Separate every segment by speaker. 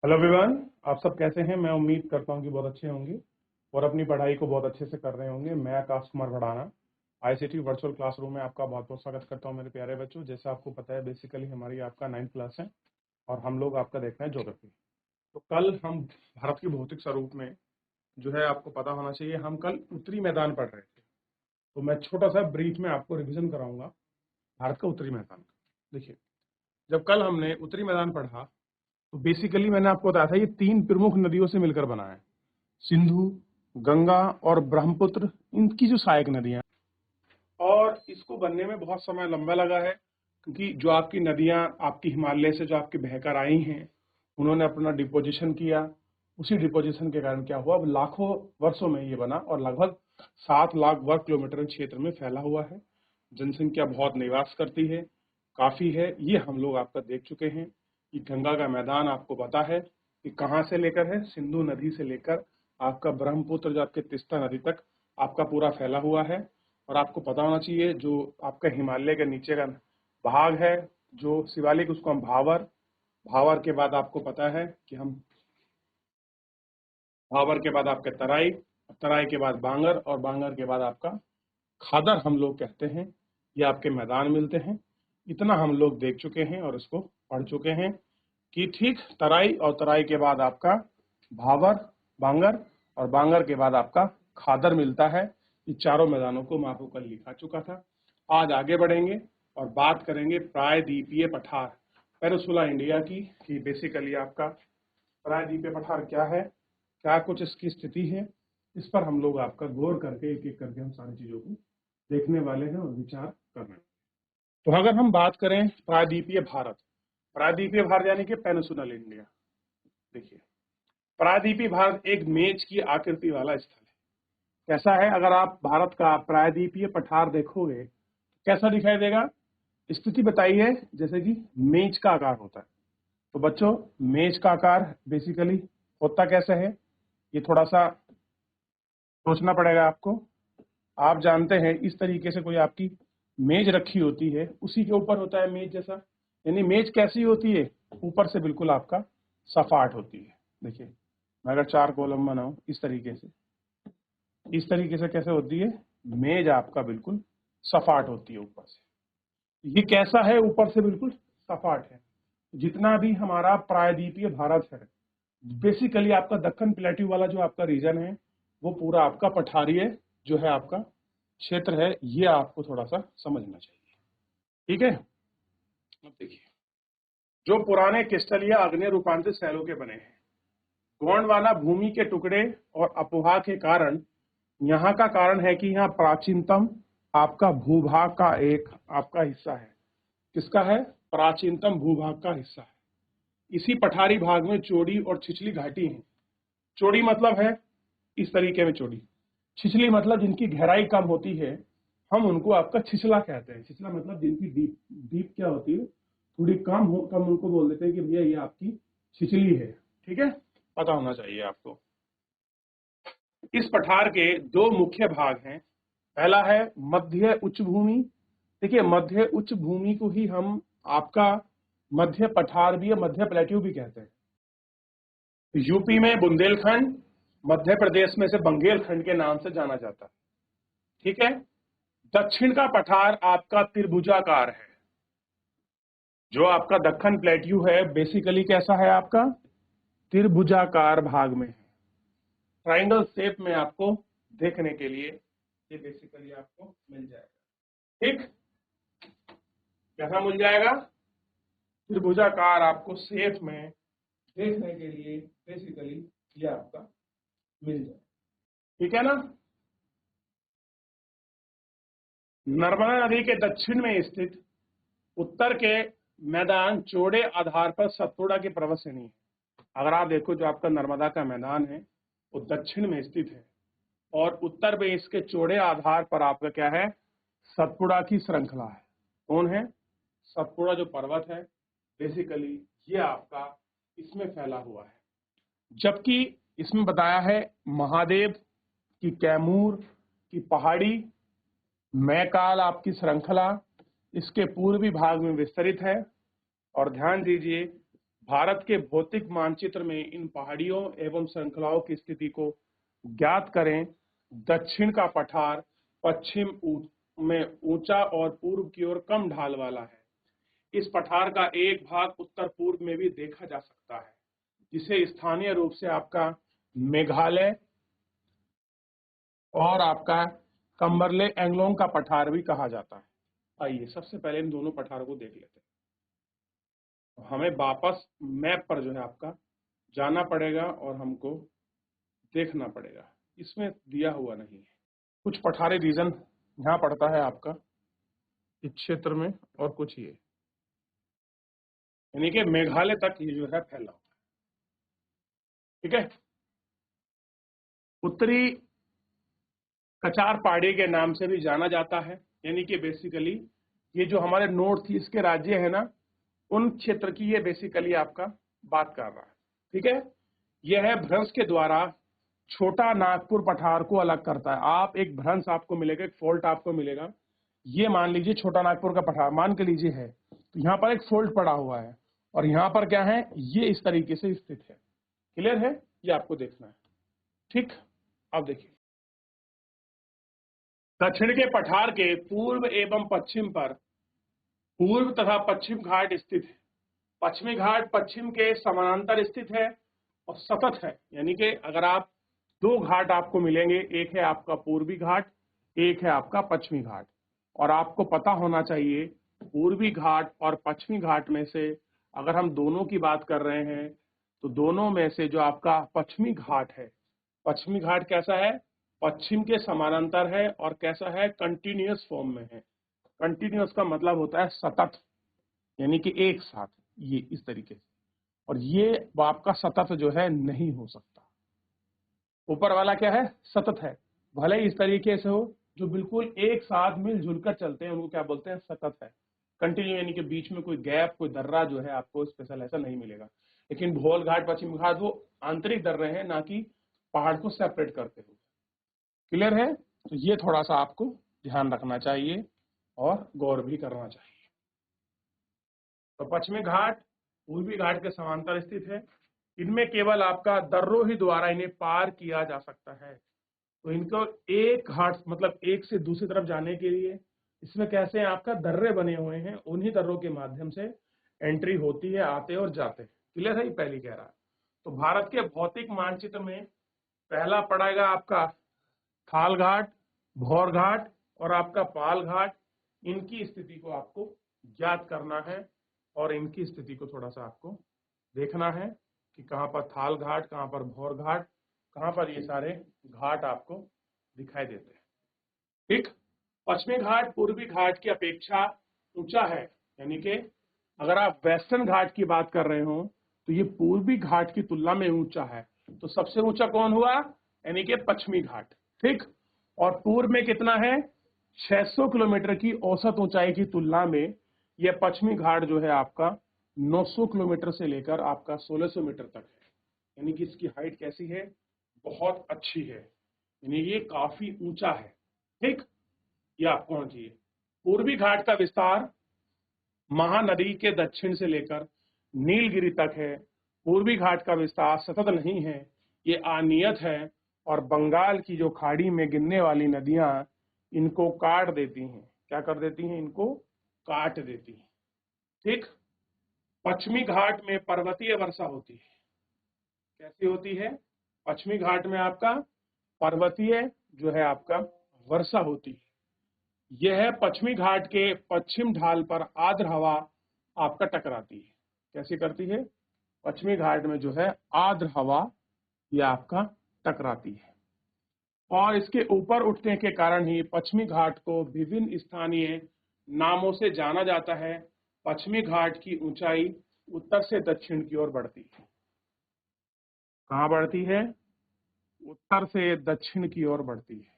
Speaker 1: Hello everyone, आप सब कैसे हैं। मैं उम्मीद करता हूं कि बहुत अच्छे होंगे और अपनी पढ़ाई को बहुत अच्छे से कर रहे होंगे। मैं Akash Kumar Bhadana ICT virtual classroom में आपका बहुत बहुत स्वागत करता हूं मेरे प्यारे बच्चों। जैसे आपको पता है, बेसिकली हमारी आपका 9th क्लास है और हम लोग आपका देख रहे हैं ज्योग्राफी। तो कल हम भारत के भौतिक स्वरूप में जो है आपको पता होना चाहिए, हम कल उत्तरी मैदान पढ़ रहे थे। तो मैं छोटा सा ब्रीफ में आपको रिविजन कराऊंगा भारत का उत्तरी मैदान का। देखिए, जब कल हमने उत्तरी मैदान पढ़ा तो बेसिकली मैंने आपको बताया था ये 3 प्रमुख नदियों से मिलकर बना है। सिंधु, गंगा और ब्रह्मपुत्र, इनकी जो सहायक नदियां, और इसको बनने में बहुत समय लंबा लगा है क्योंकि जो आपकी नदियां आपकी हिमालय से जो आपकी बहकर आई हैं, उन्होंने अपना डिपोजिशन किया। उसी डिपोजिशन के कारण क्या हुआ, अब लाखों वर्षों में ये बना और लगभग 7 लाख वर्ग किलोमीटर क्षेत्र में फैला हुआ है। जनसंख्या बहुत निवास करती है, काफी है। ये हम लोग आपका देख चुके हैं कि गंगा का मैदान आपको पता है कि कहाँ से लेकर है, सिंधु नदी से लेकर आपका ब्रह्मपुत्र जो आपके तीस्ता नदी तक आपका पूरा फैला हुआ है। और आपको पता होना चाहिए जो आपका हिमालय के नीचे का भाग है, जो शिवालिक, उसको हम भावर, भावर के बाद आपको पता है कि हम भावर के बाद आपके तराई, तराई के बाद बांगर और बांगर के बाद आपका खादर हम लोग कहते हैं। ये आपके मैदान मिलते हैं। इतना हम लोग देख चुके हैं और इसको पढ़ चुके हैं कि ठीक तराई और तराई के बाद आपका भावर, बांगर और बांगर के बाद आपका खादर मिलता है। ये चारों मैदानों को मैं आपको कल लिखा चुका था। आज आगे बढ़ेंगे और बात करेंगे प्रायद्वीपीय पठार, पेनिनसुला इंडिया की, कि बेसिकली आपका प्रायद्वीपीय पठार क्या है, क्या कुछ इसकी स्थिति है। इस पर हम लोग आपका गौर करके एक एक करके हम सारी चीजों को देखने वाले हैं और विचार कर रहे हैं। तो अगर हम बात करें प्रायद्वीपीय भारत, प्रायद्वीपीय भारत यानी कि पेनिनसुलर इंडिया। देखिए, प्रायद्वीपीय भारत एक मेज की आकृति वाला स्थल है। कैसा है, अगर आप भारत का प्रायद्वीपीय पठार देखोगे कैसा दिखाई देगा, स्थिति बताइए। जैसे कि मेज का आकार होता है। तो बच्चों, मेज का आकार बेसिकली होता कैसे है, ये थोड़ा सा सोचना पड़ेगा आपको। आप जानते हैं इस तरीके से कोई आपकी मेज रखी होती है, उसी के ऊपर होता है मेज जैसा। यानी मेज कैसी होती है, ऊपर से बिल्कुल आपका सपाट होती है। देखिए, मैं अगर 4 कॉलम बनाऊं इस तरीके से, इस तरीके से कैसे होती है, मेज आपका बिल्कुल सपाट होती है ऊपर से। ये कैसा है, ऊपर से बिल्कुल सपाट है। जितना भी हमारा प्रायद्वीपीय भारत है, बेसिकली आपका दक्कन प्लेट्यू वाला जो आपका रीजन है, वो पूरा आपका पठारीय जो है आपका क्षेत्र है। ये आपको थोड़ा सा समझना चाहिए, ठीक है। अब देखिए, जो पुराने क्रिस्टलीय आग्नेय रूपांतरित शैलों के बने हैं, गोंडवाना भूमि के टुकड़े और अपोहा के कारण यहाँ का कारण है कि यहाँ प्राचीनतम आपका भूभाग का एक आपका हिस्सा है। किसका है, प्राचीनतम भूभाग का हिस्सा है। इसी पठारी भाग में चौड़ी और छिछली घाटी है। चौड़ी मतलब है इस तरीके में चौड़ी, छिछली मतलब जिनकी गहराई कम होती है, हम उनको आपका छिछला कहते हैं। छिछला मतलब जिनकी डीप, डीप क्या होती है, थोड़ी कम हो, कम उनको बोल देते हैं कि भैया ये आपकी छिछली है। ठीक है, पता होना चाहिए आपको। इस पठार के 2 मुख्य भाग हैं। पहला है मध्य उच्च भूमि। देखिए, मध्य उच्च भूमि को ही हम आपका मध्य पठार भी या मध्य प्लेट्यू भी कहते हैं। यूपी में बुंदेलखंड, मध्य प्रदेश में से बंगेलखंड के नाम से जाना जाता है। ठीक है। दक्षिण का पठार आपका त्रिभुजाकार है। जो आपका दक्कन प्लेट्यू है बेसिकली कैसा है, आपका त्रिभुजाकार भाग में है। ट्राइंगल शेप में आपको देखने के लिए ये बेसिकली आपको मिल जाएगा। ठीक, कैसा मिल जाएगा, त्रिभुजाकार आपको शेप में देखने के लिए बेसिकली ये आपका मिल जाएगा। ठीक है ना। नर्मदा नदी के दक्षिण में स्थित उत्तर के मैदान चौड़े आधार पर सतपुड़ा की पर्वत श्रेणी है। अगर आप देखो, जो आपका नर्मदा का मैदान है वो दक्षिण में स्थित है और उत्तर में इसके चौड़े आधार पर आपका क्या है, सतपुड़ा की श्रृंखला है। कौन है, सतपुड़ा जो पर्वत है बेसिकली ये आपका इसमें फैला हुआ है। जबकि इसमें बताया है महादेव की कैमूर की पहाड़ी मैकाल आपकी श्रृंखला इसके पूर्वी भाग में विस्तरित है। और ध्यान दीजिए, भारत के भौतिक मानचित्र में इन पहाड़ियों एवं श्रृंखलाओं की स्थिति को ज्ञात करें। दक्षिण का पठार पश्चिम में ऊंचा और पूर्व की ओर कम ढाल वाला है। इस पठार का एक भाग उत्तर पूर्व में भी देखा जा सकता है, जिसे स्थानीय रूप से आपका मेघालय और आपका कंबरले एंगलोंग का पठार भी कहा जाता है। आइए सबसे पहले इन दोनों पठारों को देख लेते हैं। हमें वापस मैप पर जो है आपका जाना पड़ेगा और हमको देखना पड़ेगा, इसमें दिया हुआ नहीं है। कुछ पठारी रीजन यहाँ पड़ता है आपका इस क्षेत्र में, और कुछ ये, यानी कि मेघालय तक ये जो है फैला हुआ है। ठीक है। उत्तरी कचार पहाड़ी के नाम से भी जाना जाता है, यानी कि बेसिकली ये जो हमारे नॉर्थ ईस्ट के राज्य है ना, उन क्षेत्र की ये बेसिकली आपका बात कर रहा है। ठीक है। यह है भ्रंश के द्वारा छोटा नागपुर पठार को अलग करता है। आप एक भ्रंश आपको मिलेगा, एक फोल्ट आपको मिलेगा। ये मान लीजिए छोटा नागपुर का पठार मान के लीजिए है, तो यहाँ पर एक फोल्ट पड़ा हुआ है और यहाँ पर क्या है, ये इस तरीके से स्थित है। क्लियर है, ये आपको देखना है। ठीक, अब देखिए दक्षिण के पठार के पूर्व एवं पश्चिम पर पूर्व तथा पश्चिम घाट स्थित है। पश्चिमी घाट पश्चिम के समानांतर स्थित है और सतत है, यानी कि अगर आप दो घाट आपको मिलेंगे, एक है आपका पूर्वी घाट, एक है आपका पश्चिमी घाट। और आपको पता होना चाहिए पूर्वी घाट और पश्चिमी घाट में से अगर हम दोनों की बात कर रहे हैं तो दोनों में से जो आपका पश्चिमी घाट है, पश्चिमी घाट कैसा है, पश्चिम के समानांतर है और कैसा है, कंटिन्यूअस फॉर्म में है। कंटिन्यूअस का मतलब होता है सतत, यानी कि एक साथ, ये इस तरीके से। और ये आपका सतत जो है नहीं हो सकता। ऊपर वाला क्या है, सतत है, भले ही इस तरीके से हो, जो बिल्कुल एक साथ मिलजुल कर चलते हैं उनको क्या बोलते हैं, सतत है। कंटिन्यू यानी कि बीच में कोई गैप, कोई दर्रा जो है आपको स्पेशल ऐसा नहीं मिलेगा। लेकिन भोल घाट पश्चिम घाट वो आंतरिक दर्रे हैं, ना कि पहाड़ को सेपरेट करते हुए। क्लियर है, तो ये थोड़ा सा आपको ध्यान रखना चाहिए और गौर भी करना चाहिए। तो पश्चिमी घाट पूर्वी घाट के समांतर स्थित है। इनमें केवल आपका दर्रों ही द्वारा इन्हें पार किया जा सकता है। तो इनको एक घाट मतलब एक से दूसरी तरफ जाने के लिए इसमें कैसे आपका दर्रे बने हुए हैं, उन्हीं दर्रों के माध्यम से एंट्री होती है, आते और जाते हैं। क्लियर है, ये पहली कह रहा है। तो भारत के भौतिक मानचित्र में पहला पड़ेगा आपका थाल घाट, भौर घाट और आपका पाल घाट। इनकी स्थिति को आपको ज्ञात करना है और इनकी स्थिति को थोड़ा सा आपको देखना है कि कहाँ पर थाल घाट, कहाँ पर भौर घाट, कहाँ पर ये सारे घाट आपको दिखाई देते हैं। ठीक। पश्चिमी घाट पूर्वी घाट की अपेक्षा ऊंचा है, यानी कि अगर आप वेस्टर्न घाट की बात कर रहे हो तो ये पूर्वी घाट की तुलना में ऊंचा है। तो सबसे ऊंचा कौन हुआ, यानी कि पश्चिमी घाट। ठीक। और पूर्व में कितना है, 600 किलोमीटर की औसत ऊंचाई की तुलना में यह पश्चिमी घाट जो है आपका 900 किलोमीटर से लेकर आपका 1600 मीटर तक है। यानी कि इसकी हाइट कैसी है, बहुत अच्छी है, यानी ये काफी ऊंचा है। ठीक, ये आपको होना चाहिए। पूर्वी घाट का विस्तार महानदी के दक्षिण से लेकर नीलगिरी तक है। पूर्वी घाट का विस्तार सतत नहीं है, ये अनियत है और बंगाल की जो खाड़ी में गिरने वाली नदियां इनको काट देती हैं। क्या कर देती हैं, इनको काट देती हैं। ठीक। पश्चिमी घाट में पर्वतीय वर्षा होती है। कैसी होती है, पश्चिमी घाट में आपका पर्वतीय जो है आपका वर्षा होती है। यह पश्चिमी घाट के पश्चिम ढाल पर आर्द्र हवा आपका टकराती है। कैसे करती है, पश्चिमी घाट में जो है आर्द्र हवा ये आपका टकराती है और इसके ऊपर उठने के कारण ही पश्चिमी घाट को विभिन्न स्थानीय नामों से जाना जाता है। पश्चिमी घाट की ऊंचाई उत्तर से दक्षिण की ओर बढ़ती है। कहाँ बढ़ती है, उत्तर से दक्षिण की ओर बढ़ती है।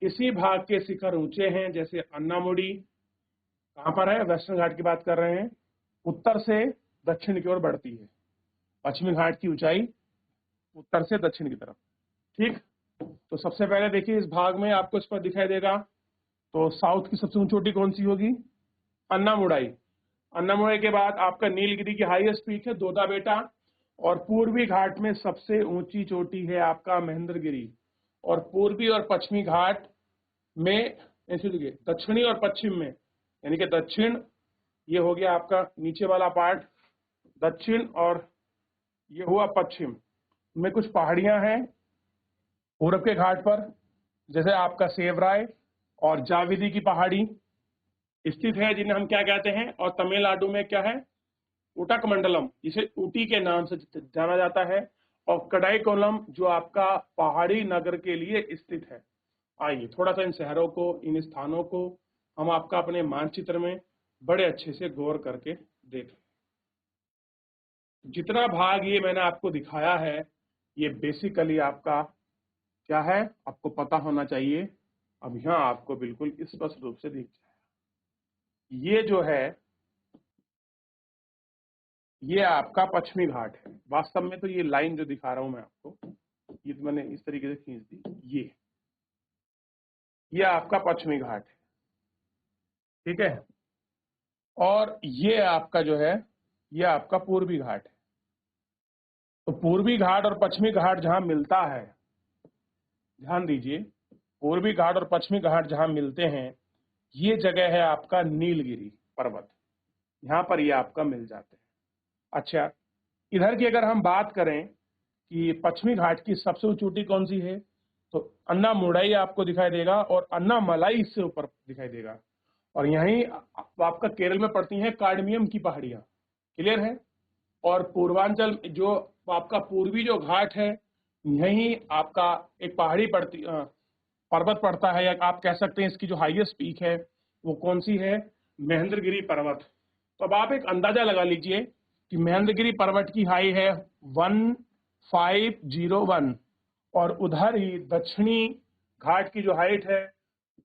Speaker 1: इसी भाग के शिखर ऊंचे हैं, जैसे अन्नामुडी कहाँ पर है, वेस्टर्न घाट की बात कर रहे हैं, उत्तर से दक्षिण की ओर बढ़ती है। पश्चिमी घाट की ऊंचाई उत्तर से दक्षिण की तरफ। ठीक। तो सबसे पहले देखिए इस भाग में आपको इस पर दिखाई देगा, तो साउथ की सबसे ऊंची चोटी कौन सी होगी, अन्नामुडाई। अन्नामुड़ई के बाद आपका नीलगिरी की हाईएस्ट पीक है दोदा बेटा, और पूर्वी घाट में सबसे ऊंची चोटी है आपका महेंद्रगिरी, और पूर्वी और पश्चिमी घाट में ऐसे देखिए दक्षिणी और पश्चिम में, यानी कि दक्षिण ये हो गया आपका नीचे वाला पार्ट दक्षिण, और ये हुआ पश्चिम में कुछ पहाड़ियां हैं पूर्व के घाट पर, जैसे आपका सेवराय और जाविदी की पहाड़ी स्थित है, जिन्हें हम क्या कहते हैं, और तमिलनाडु में क्या है, उटक मंडलम, जिसे ऊटी के नाम से जाना जाता है, और कडाईकोलम जो आपका पहाड़ी नगर के लिए स्थित है। आइए थोड़ा सा इन शहरों को, इन स्थानों को हम आपका अपने मानचित्र में बड़े अच्छे से गौर करके देखें। जितना भाग ये मैंने आपको दिखाया है ये बेसिकली आपका क्या है, आपको पता होना चाहिए। अब यहाँ आपको बिल्कुल स्पष्ट रूप से दिख जाएगा, ये जो है ये आपका पश्चिमी घाट है। वास्तव में तो ये लाइन जो दिखा रहा हूं मैं आपको, ये तो मैंने इस तरीके से खींच दी, ये आपका पश्चिमी घाट है, ठीक है। और ये आपका जो है ये आपका पूर्वी घाट है। तो पूर्वी घाट और पश्चिमी घाट जहां मिलता है, ध्यान दीजिए, पूर्वी घाट और पश्चिमी घाट जहां मिलते हैं ये जगह है आपका नीलगिरी पर्वत, यहां पर ये आपका मिल जाते हैं। अच्छा, इधर की अगर हम बात करें कि पश्चिमी घाट की सबसे ऊंची चोटी कौन सी है, तो अन्नामुड़ई आपको दिखाई देगा, और अन्नामलाई इससे ऊपर दिखाई देगा, और यहीं आपका केरल में पड़ती हैं कार्डमियम की पहाड़ियां, क्लियर है। और पूर्वांचल जो आपका पूर्वी जो घाट है, यहीं आपका एक पहाड़ी पड़ती पर्वत पड़ता है, या आप कह सकते हैं इसकी जो हाईएस्ट पीक है वो कौन सी है, महेंद्रगिरी पर्वत। तो अब आप एक अंदाजा लगा लीजिए कि महेंद्रगिरी पर्वत की हाई है 1501, और उधर ही दक्षिणी घाट की जो हाइट है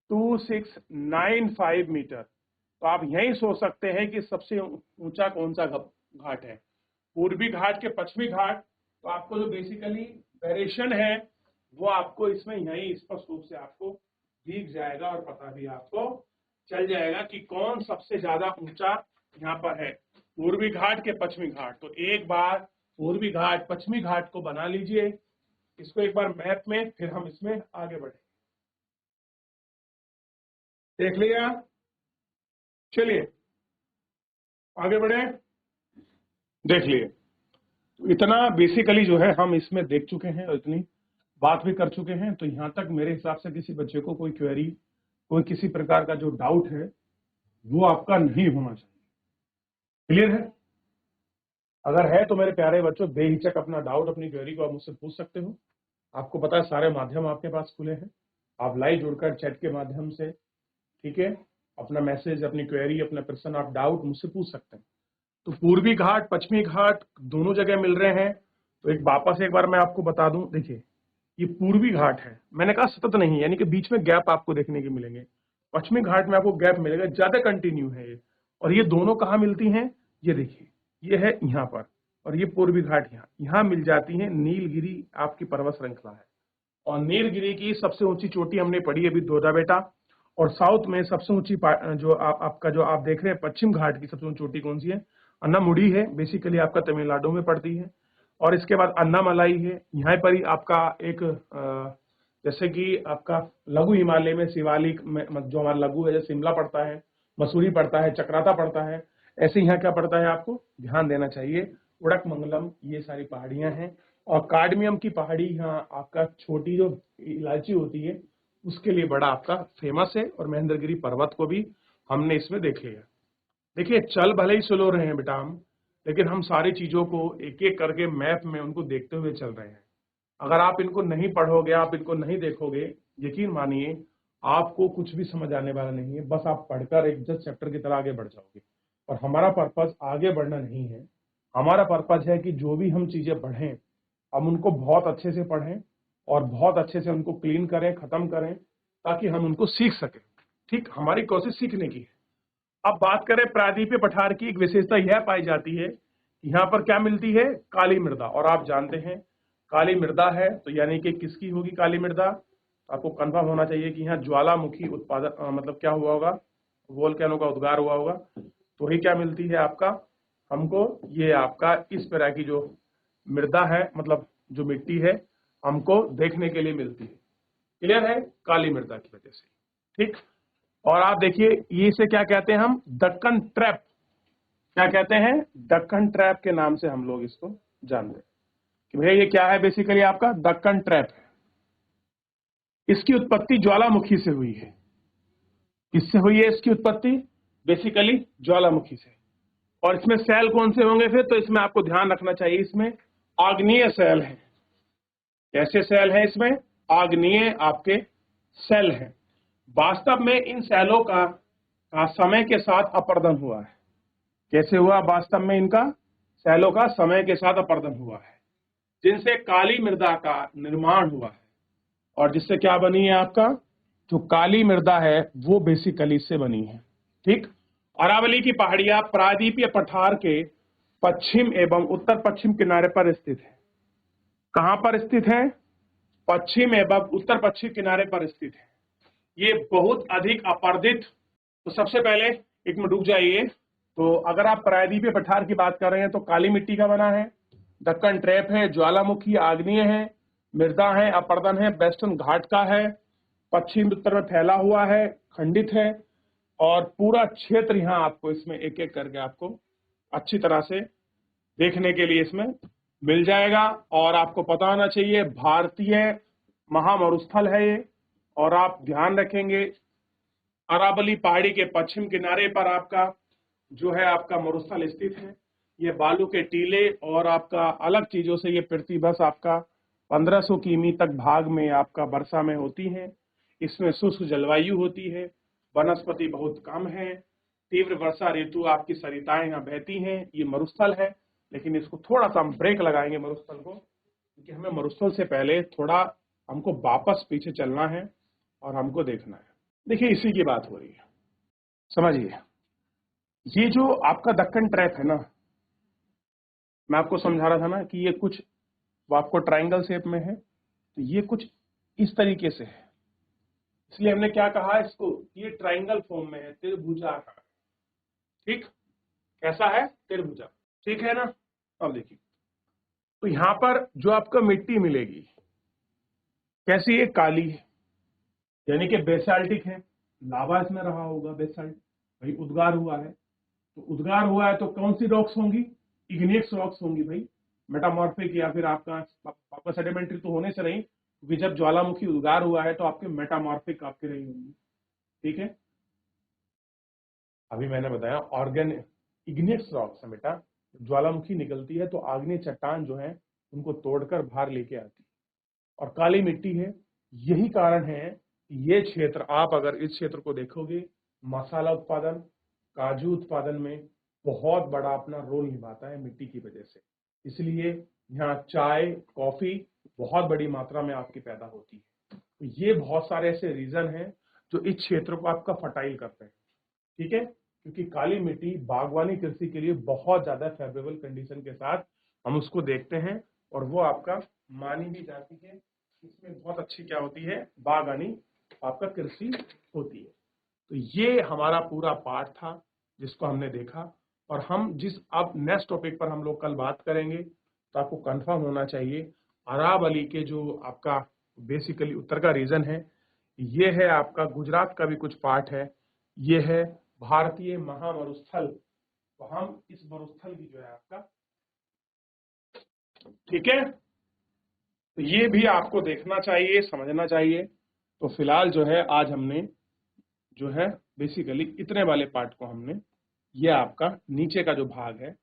Speaker 1: 2695 मीटर। तो आप यही सोच सकते हैं कि सबसे ऊंचा कौन सा घाट है, पूर्वी घाट के पश्चिमी घाट। तो आपको जो बेसिकली वेरिएशन है वो आपको इसमें यही स्पष्ट रूप से आपको दिख जाएगा, और पता भी आपको चल जाएगा कि कौन सबसे ज्यादा ऊंचा यहाँ पर है, पूर्वी घाट के पश्चिमी घाट। तो एक बार पूर्वी घाट पश्चिमी घाट को बना लीजिए, इसको एक बार मैप में, फिर हम इसमें आगे बढ़े। देख लिया, चलिए आगे बढ़े, देख लिए। तो इतना बेसिकली जो है हम इसमें देख चुके हैं और इतनी बात भी कर चुके हैं। तो यहाँ तक मेरे हिसाब से किसी बच्चे को कोई क्वेरी, कोई किसी प्रकार का जो डाउट है वो आपका नहीं होना चाहिए, क्लियर है। अगर है तो मेरे प्यारे बच्चों बेहिचक अपना डाउट, अपनी क्वेरी को आप मुझसे पूछ सकते हो। आपको पता है सारे माध्यम आपके पास खुले हैं, आप लाइव जुड़कर चैट के माध्यम से, ठीक है, अपना मैसेज, अपनी क्वेरी, अपना प्रश्न, आप डाउट मुझसे पूछ सकते हैं। तो पूर्वी घाट पश्चिमी घाट दोनों जगह मिल रहे हैं। तो एक बार मैं आपको बता दूं, देखिए ये पूर्वी घाट है, मैंने कहा सतत नहीं, यानी कि बीच में गैप आपको देखने के मिलेंगे। पश्चिमी घाट में आपको गैप मिलेगा, ज्यादा कंटिन्यू है ये। और ये दोनों कहाँ मिलती हैं, ये देखिए ये है यहाँ पर, और ये पूर्वी घाट यहाँ मिल जाती है। नीलगिरी आपकी पर्वत श्रृंखला है, और नीलगिरी की सबसे ऊंची चोटी हमने पढ़ी अभी दोदा बेटा। और साउथ में सबसे ऊंची जो आपका जो आप देख रहे हैं पश्चिम घाट की सबसे ऊंची चोटी कौन सी है, अन्नामुड़ी है, बेसिकली आपका तमिलनाडु में पड़ती है। और इसके बाद अन्नामलाई है, यहाँ पर ही आपका एक जैसे कि आपका लघु हिमालय में शिवालिक में जो हमारा लघु है, जैसे शिमला पड़ता है, मसूरी पड़ता है, चक्राता पड़ता है, ऐसे यहाँ क्या पड़ता है आपको ध्यान देना चाहिए, उड़क मंगलम, ये सारी पहाड़ियां हैं। और कार्डमियम की पहाड़ी यहाँ आपका छोटी जो इलायची होती है उसके लिए बड़ा आपका फेमस है, और महेंद्रगिरी पर्वत को भी हमने इसमें देख लिया। देखिए चल भले ही स्लो रहे हैं बेटा हम, लेकिन हम सारी चीजों को एक एक करके मैप में उनको देखते हुए चल रहे हैं। अगर आप इनको नहीं पढ़ोगे, आप इनको नहीं देखोगे, यकीन मानिए आपको कुछ भी समझ आने वाला नहीं है। बस आप पढ़कर एक जस्ट चैप्टर की तरह आगे बढ़ जाओगे। और हमारा पर्पज आगे बढ़ना नहीं है, हमारा पर्पज है कि जो भी हम चीजें पढ़ें हम उनको बहुत अच्छे से पढ़ें और बहुत अच्छे से उनको क्लीन करें, खत्म करें, ताकि हम उनको सीख सकें। ठीक, हमारी कोशिश सीखने की है। अब बात करें प्रायद्वीपीय पठार की, एक विशेषता यह पाई जाती है, यहाँ पर क्या मिलती है, काली मृदा। और आप जानते हैं काली मृदा है तो यानी कि किसकी होगी काली मृदा, आपको कंफर्म होना चाहिए कि यहाँ ज्वालामुखी उत्पादन मतलब क्या हुआ होगा, वोल्केनो का उद्गार हुआ होगा। तो ही क्या मिलती है आपका हमको, ये आपका इस तरह की जो मृदा है, मतलब जो मिट्टी है, हमको देखने के लिए मिलती है। क्लियर है, काली मृदा की वजह से। ठीक, और आप देखिए ये इसे क्या कहते हैं हम, दक्कन ट्रैप। क्या कहते हैं, दक्कन ट्रैप के नाम से हम लोग इसको जानते हैं कि भैया ये क्या है, बेसिकली आपका दक्कन ट्रैप है। इसकी उत्पत्ति ज्वालामुखी से हुई है। किससे हुई है इसकी उत्पत्ति, बेसिकली ज्वालामुखी से। और इसमें सेल कौन से होंगे फिर, तो इसमें आपको ध्यान रखना चाहिए, इसमें आग्नेय सेल है। कैसे सेल है इसमें, आग्नेय आपके सेल हैं। वास्तव में इन सेलों का समय के साथ अपर्दन हुआ है। कैसे हुआ, वास्तव में इनका सेलों का समय के साथ अपर्दन हुआ है, जिनसे काली मृदा का निर्माण हुआ है। और जिससे क्या बनी है आपका, जो काली मृदा है वो बेसिकली इससे बनी है। ठीक, अरावली की पहाड़ियां प्रायद्वीपीय पठार के पश्चिम एवं उत्तर पश्चिम किनारे पर स्थित है। कहां पर स्थित है, पश्चिम एवं उत्तर पश्चिम किनारे पर स्थित है। ये बहुत अधिक अपर्दित। तो सबसे पहले एक मिनट रुक जाइए। तो अगर आप प्रायद्वीपीय पठार की बात कर रहे हैं तो काली मिट्टी का बना है, दक्कन ट्रैप है, ज्वालामुखी आग्नेय है, मृदा है, अपर्दन है, वेस्टर्न घाट का है, पश्चिम उत्तर में फैला हुआ है, खंडित है। और पूरा क्षेत्र यहाँ आपको इसमें एक एक करके आपको अच्छी तरह से देखने के लिए इसमें मिल जाएगा। और आपको पता होना चाहिए भारतीय महामरुस्थल है ये। और आप ध्यान रखेंगे अरावली पहाड़ी के पश्चिम किनारे पर आपका जो है आपका मरुस्थल स्थित है। ये बालू के टीले और आपका अलग चीजों से ये पृथ्वी बस आपका 1500 किमी तक भाग में आपका वर्षा में होती है। इसमें शुष्क जलवायु होती है, वनस्पति बहुत कम है, तीव्र वर्षा ऋतु आपकी सरिताएं यहाँ बहती हैं। ये मरुस्थल है, लेकिन इसको थोड़ा सा हम ब्रेक लगाएंगे मरुस्थल को, क्योंकि हमें मरुस्थल से पहले थोड़ा हमको वापस पीछे चलना है और हमको देखना है। देखिए इसी की बात हो रही है, समझिए। ये जो आपका दक्कन ट्रैप है ना, मैं आपको समझा रहा था ना कि ये कुछ वो आपको ट्रायंगल शेप में है, तो ये कुछ इस तरीके से है। इसलिए हमने क्या कहा इसको, ये ट्रायंगल फॉर्म में है, त्रिभुजाकार। ठीक, कैसा है, त्रिभुजा। ठीक है ना। अब देखिए, तो यहां पर जो आपका मिट्टी मिलेगी कैसी है, काली है, यानी कि बेसाल्टिक है। लावा इसमें रहा होगा, बेसाल्ट भाई उद्गार हुआ है। तो उद्गार हुआ है तो कौन सी रॉक्स होंगी, इग्नियस रॉक्स होंगी भाई। मेटामॉर्फिक या फिर आपका सेडिमेंट्री तो होने से रही, क्योंकि जब ज्वालामुखी उद्गार हुआ है तो आपके मेटामॉर्फिक आपके रही होंगी। ठीक है, अभी मैंने बताया ऑर्गेन इग्नियस रॉक्स है बेटा। ज्वालामुखी निकलती है तो आग्नेय चट्टान जो है उनको तोड़कर बाहर लेके आती है और काली मिट्टी है। यही कारण है कि ये क्षेत्र, आप अगर इस क्षेत्र को देखोगे, मसाला उत्पादन, काजू उत्पादन में बहुत बड़ा अपना रोल निभाता है मिट्टी की वजह से। इसलिए यहाँ चाय, कॉफी बहुत बड़ी मात्रा में आपकी पैदा होती है। तो ये बहुत सारे ऐसे रीजन हैं जो इस क्षेत्र को आपका फर्टाइल करते हैं। ठीक है, क्योंकि काली मिट्टी बागवानी कृषि के लिए बहुत ज्यादा फेवरेबल कंडीशन के साथ हम उसको देखते हैं, और वो आपका मानी भी जाती है। इसमें बहुत अच्छी क्या होती है, बागवानी आपका कृषि होती है। तो ये हमारा पूरा पार्ट था जिसको हमने देखा। और हम जिस अब नेक्स्ट टॉपिक पर हम लोग कल बात करेंगे, तो आपको कंफर्म होना चाहिए अरावली के जो आपका बेसिकली उत्तर का रीजन है, ये है आपका गुजरात का भी कुछ पार्ट है, ये है भारतीय महामरुस्थल। तो हम इस मरुस्थल की जो है आपका, ठीक है, तो ये भी आपको देखना चाहिए, समझना चाहिए। तो फिलहाल जो है आज हमने जो है बेसिकली इतने वाले पार्ट को हमने, ये आपका नीचे का जो भाग है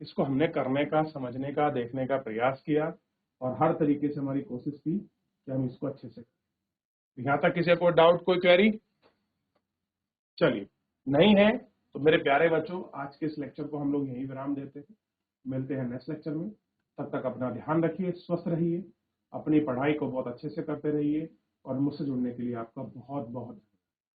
Speaker 1: इसको हमने करने का, समझने का, देखने का प्रयास किया। और हर तरीके से हमारी कोशिश की कि हम इसको अच्छे से करें। यहाँ तक किसी को डाउट, कोई क्वेरी? चलिए, नहीं है तो मेरे प्यारे बच्चों, आज के इस लेक्चर को हम लोग यहीं विराम देते हैं। मिलते हैं नेक्स्ट लेक्चर में। तब तक अपना ध्यान रखिए, स्वस्थ रहिए, अपनी पढ़ाई को बहुत अच्छे से करते रहिए। और मुझसे जुड़ने के लिए आपका बहुत बहुत